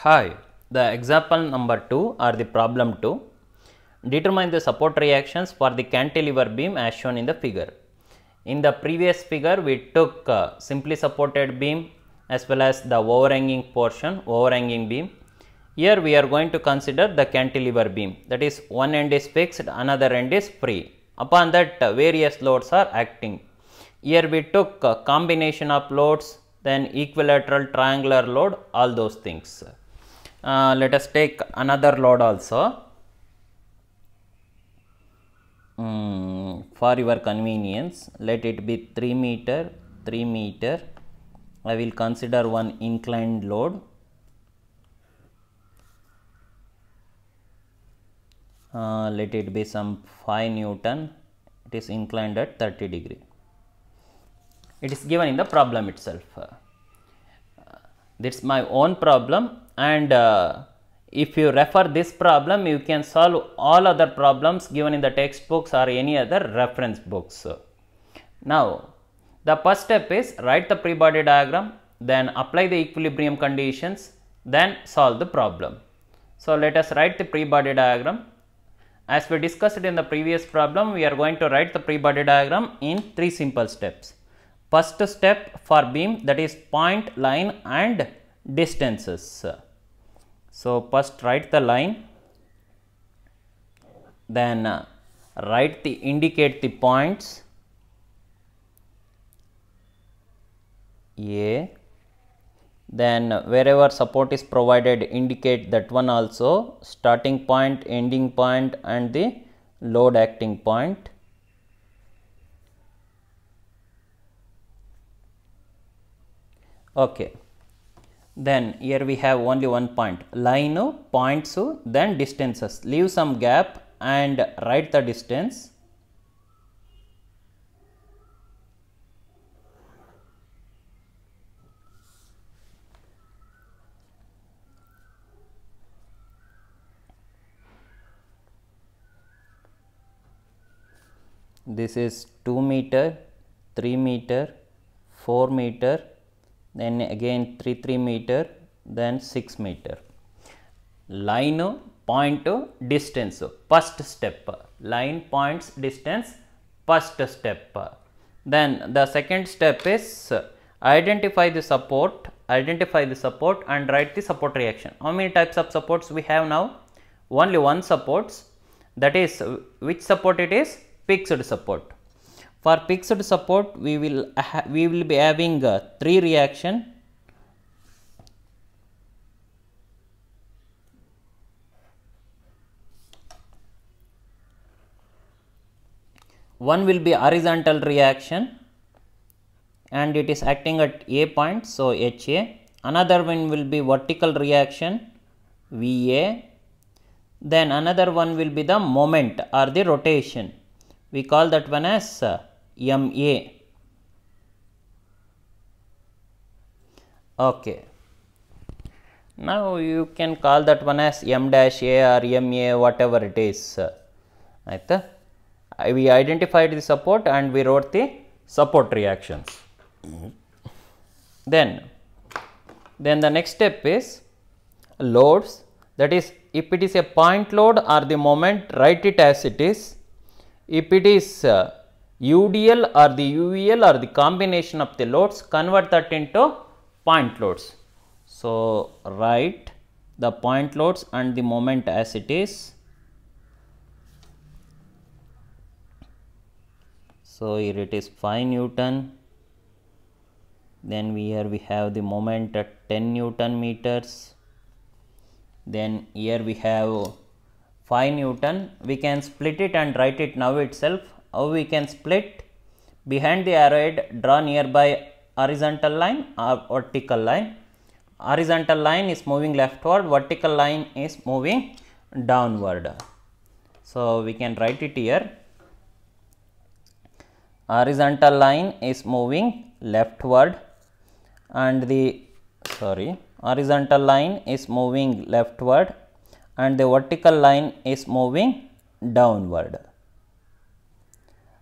Hi, the example number 2 or the problem 2. Determine the support reactions for the cantilever beam as shown in the figure. In the previous figure, we took simply supported beam as well as the overhanging portion, overhanging beam. Here we are going to consider the cantilever beam, that is one end is fixed, another end is free. Upon that various loads are acting. Here we took a combination of loads, then equilateral, triangular load, all those things. Let us take another load also. For your convenience, let it be 3 meter, 3 meter. I will consider one inclined load. Let it be some 5 Newton. It is inclined at 30 degree. It is given in the problem itself. This is my own problem, and if you refer this problem, you can solve all other problems given in the textbooks or any other reference books. Now, the first step is write the free body diagram, then apply the equilibrium conditions, then solve the problem. So, let us write the free body diagram. As we discussed in the previous problem, we are going to write the free body diagram in 3 simple steps. First step for beam, that is point, line and distances. So, first write the line, then indicate the points A, then wherever support is provided indicate that one also, starting point, ending point and the load acting point. Okay. Then here we have only one point, line, points, then distances. Leave some gap and write the distance. This is 2 meter, 3 meter, 4 meter, then again 3 meter, then 6 meter. Line, point, distance, first step. Line, points, distance, first step. Then the second step is identify the support and write the support reaction. How many types of supports we have now? Only one supports, that is which support it is? Fixed support. For fixed support, we will be having 3 reaction. One will be horizontal reaction and it is acting at A point, so HA. Another one will be vertical reaction, VA. Then another one will be the moment or the rotation. We call that one as MA. Okay. Now you can call that one as M dash A or MA, whatever it is. We identified the support and we wrote the support reactions. Then the next step is loads. That is, if it is a point load or the moment, write it as it is. If it is UDL or the UVL or the combination of the loads, convert that into point loads. So, write the point loads and the moment as it is. So, here it is 5 Newton, then here we have the moment at 10 Newton meters, then here we have 5 Newton. We can split it and write it now itself. How we can split? Behind the arrowhead, draw nearby horizontal line or vertical line. Horizontal line is moving leftward, vertical line is moving downward. So, we can write it here. Horizontal line is moving leftward and horizontal line is moving leftward and the vertical line is moving downward.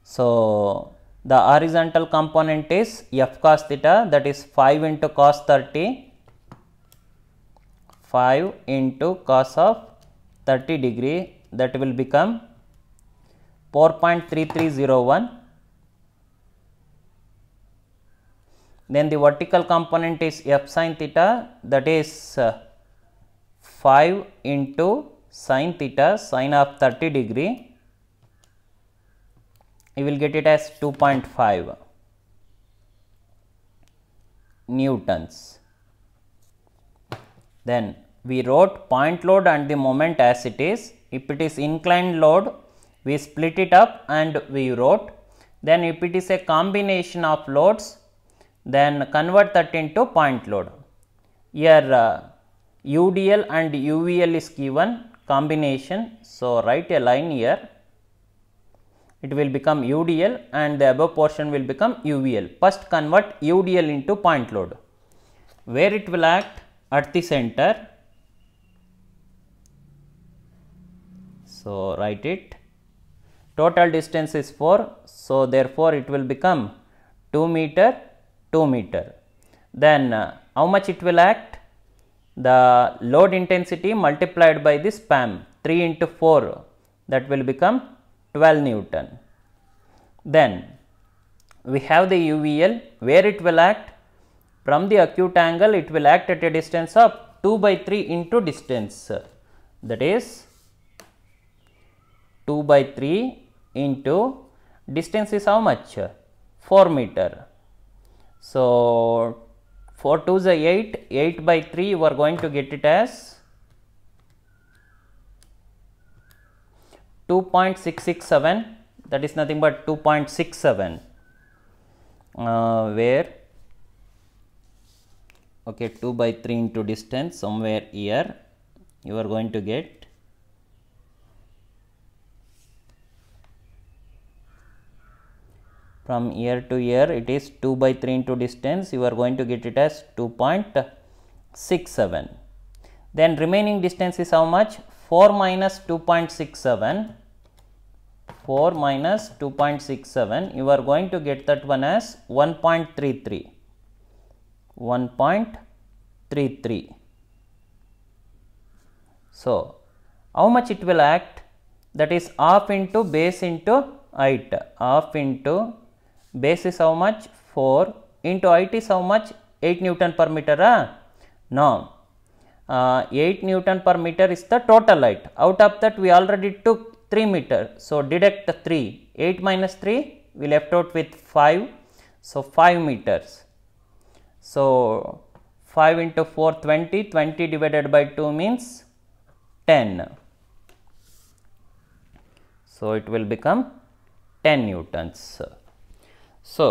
So, the horizontal component is f cos theta, that is 5 into cos 30 5 into cos of 30 degree, that will become 4.3301. Then the vertical component is f sin theta, that is 5 into sin theta, sin of 30 degree, you will get it as 2.5 newtons. Then we wrote point load and the moment as it is. If it is inclined load, we split it up and we wrote. Then if it is a combination of loads, then convert that into point load. Here UDL and UVL is given combination. So, write a line here, it will become UDL and the above portion will become UVL. First convert UDL into point load, where it will act at the center. So, write it, total distance is 4. So, therefore, it will become 2 meter, 2 meter. Then how much it will act? The load intensity multiplied by the span, 3 into 4, that will become 12 Newton. Then we have the UVL, where it will act from the acute angle, it will act at a distance of 2/3 into distance, that is 2/3 into distance is how much? 4 meter. So, 4 2s are 8, 8/3 you are going to get it as 2.667, that is nothing but 2.67, where okay 2/3 into distance, somewhere here you are going to get from here to here, it is 2/3 into distance, you are going to get it as 2.67. Then remaining distance is how much? 4 minus 2.67, 4 minus 2.67, you are going to get that one as 1.33, 1.33. So, how much it will act? That is half into base into height, half into base is how much? 4 into height is how much? 8 Newton per meter. No, 8 Newton per meter is the total height. Out of that we already took 3 meter. So, deduct the 3, 8 minus 3, we left out with 5. So, 5 meters. So, 5 into 4 20, 20 divided by 2 means 10. So, it will become 10 newtons. So,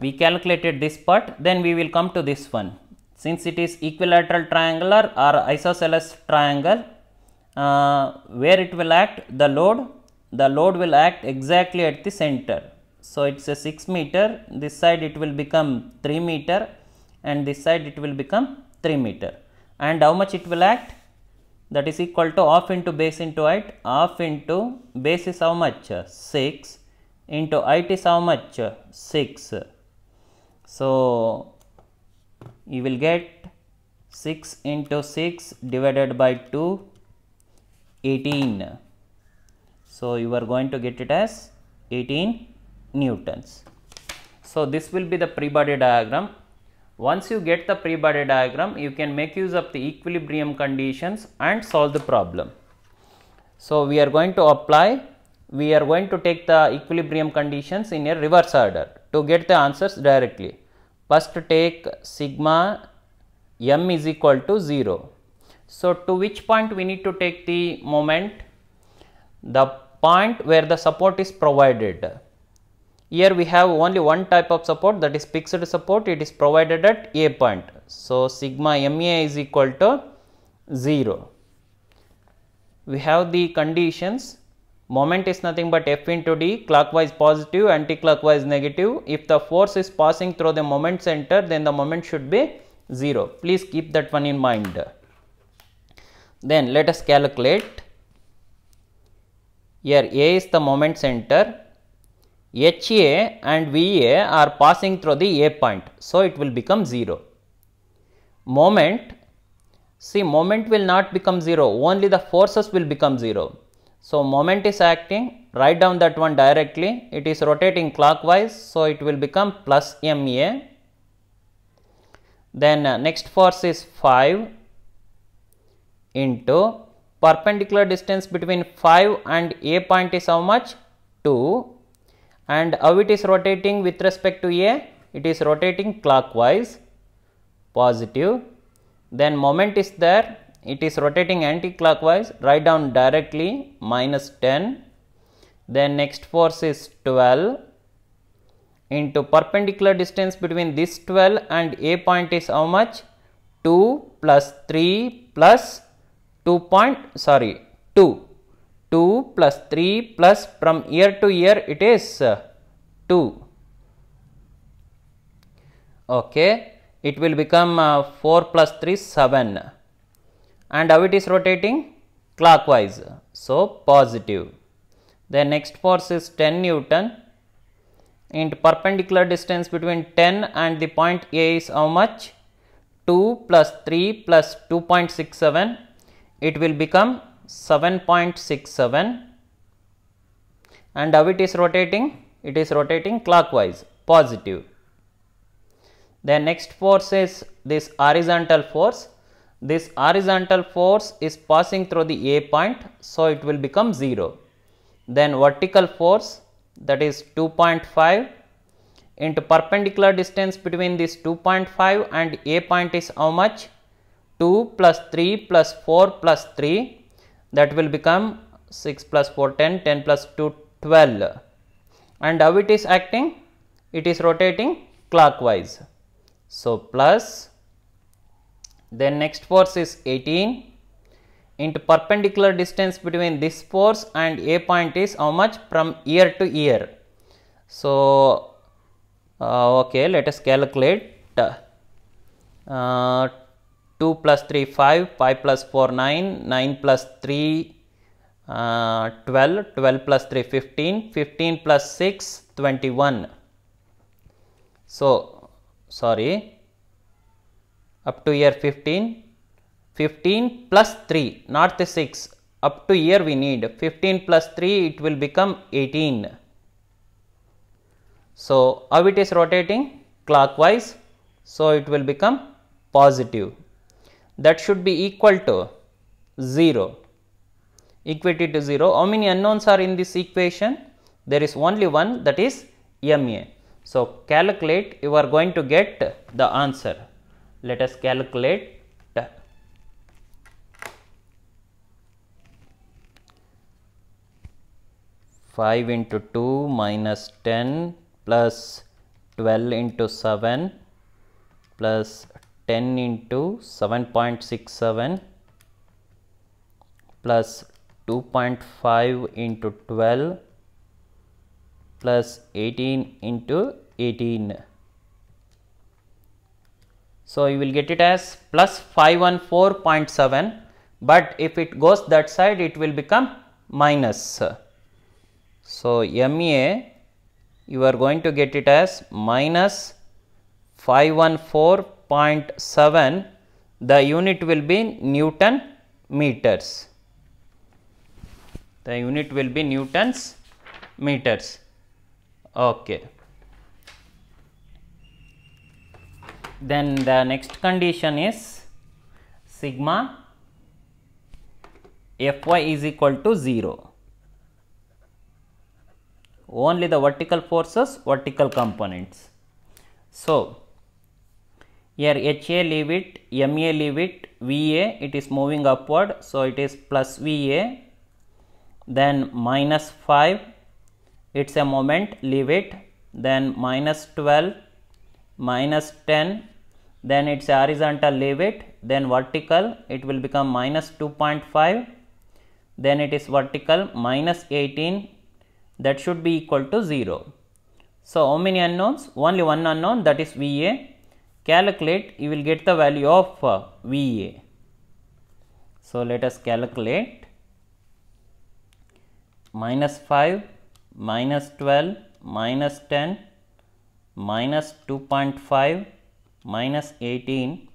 we calculated this part, then we will come to this one. Since it is equilateral triangular or isosceles triangle, where it will act, the load will act exactly at the center. So, it is a 6 meter, this side it will become 3 meter and this side it will become 3 meter. And how much it will act? That is equal to half into base into height, half into base is how much? 6 into height is how much? 6. So, you will get 6 into 6 divided by 2, 18. So, you are going to get it as 18 newtons. So, this will be the free body diagram. Once you get the free body diagram, you can make use of the equilibrium conditions and solve the problem. So, we are going to apply, we are going to take the equilibrium conditions in a reverse order to get the answers directly. First take sigma m is equal to 0. So, to which point we need to take the moment? The point where the support is provided. Here we have only one type of support, that is fixed support, it is provided at A point. So, sigma MA is equal to 0. We have the conditions, moment is nothing but F into D, clockwise positive, anti-clockwise negative. If the force is passing through the moment center, then the moment should be 0. Please keep that one in mind. Then let us calculate. Here A is the moment center, HA and VA are passing through the A point. So, it will become 0. Moment See, moment will not become 0, only the forces will become 0. So, moment is acting, write down that one directly, it is rotating clockwise, so it will become plus ma. Then next force is 5 into perpendicular distance between 5 and A point is how much? 2, and how it is rotating with respect to A? It is rotating clockwise, positive. Then moment is there, it is rotating anti-clockwise, write down directly minus 10. Then next force is 12 into perpendicular distance between this 12 and A point is how much? 2 plus 3 plus 2 plus 3 plus from year to year it is 2. Okay, it will become 4 plus 3 7, and how it is rotating? Clockwise, so positive. Then next force is 10 Newton into perpendicular distance between 10 and the point A is how much? 2 plus 3 plus 2.67, it will become 7.67, and how it is rotating? It is rotating clockwise, positive. Then next force is this horizontal force. This horizontal force is passing through the A point, so it will become 0. Then vertical force, that is 2.5 into perpendicular distance between this 2.5 and A point is how much? 2 plus 3 plus 4 plus 3, that will become 6 plus 4 10, 10 plus 2 12, and how it is acting? It is rotating clockwise, so plus. Then next force is 18 into perpendicular distance between this force and A point is how much? From ear to ear. So, okay, let us calculate. 2 plus 3 5, 5 plus 4 9, 9 plus 3 12, 12 plus 3 15, 15 plus 6 21. So, sorry, up to year 15, 15 plus 3, not the 6, up to year we need 15 plus 3, it will become 18. So, how it is rotating? Clockwise, so it will become positive. That should be equal to 0, equity to 0. How many unknowns are in this equation? There is only one, that is ma. So, calculate, you are going to get the answer. Let us calculate. 5 into 2 minus 10 plus 12 into 7 plus 10 into 7.67 plus 2.5 into 12 plus 18 into 18. So, you will get it as plus 514.7, but if it goes that side it will become minus. So, MA you are going to get it as minus 514.7, the unit will be Newton meters. The unit will be Newtons meters. Okay. Then the next condition is sigma Fy is equal to 0. Only the vertical forces, vertical components. So, here HA leave it, MA leave it, VA it is moving upward. So, it is plus VA, then minus 5, it is a moment, leave it, then minus 12, minus 10, then it is horizontal, leave it, then vertical it will become minus 2.5, then it is vertical minus 18, that should be equal to 0. So, how many unknowns? Only one unknown, that is VA. Calculate, you will get the value of VA. So, let us calculate. Minus 5, minus 12, minus 10, minus 2.5, minus 18,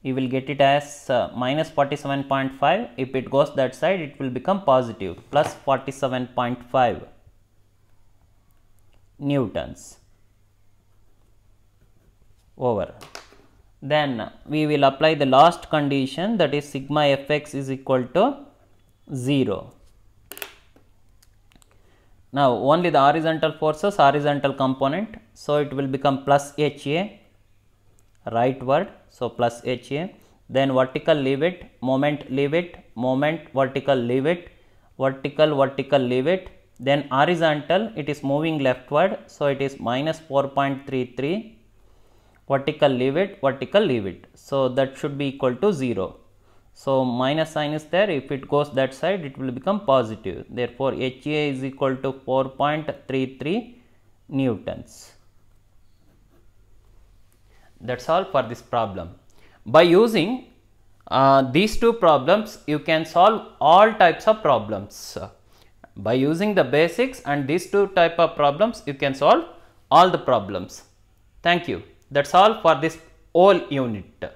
you will get it as minus 47.5. If it goes that side, it will become positive, plus 47.5 newtons over. Then we will apply the last condition, that is sigma Fx is equal to 0. Now only the horizontal forces, horizontal component, so it will become plus HA, rightward, so plus HA, then vertical leave it, moment leave it, moment vertical leave it, vertical leave it, then horizontal it is moving leftward, so it is minus 4.33, vertical leave it, so that should be equal to 0. So minus sign is there, if it goes that side it will become positive, therefore HA is equal to 4.33 newtons. That's all for this problem. By using these two problems, you can solve all types of problems. By using the basics and these two type of problems, you can solve all the problems. Thank you. That's all for this whole unit.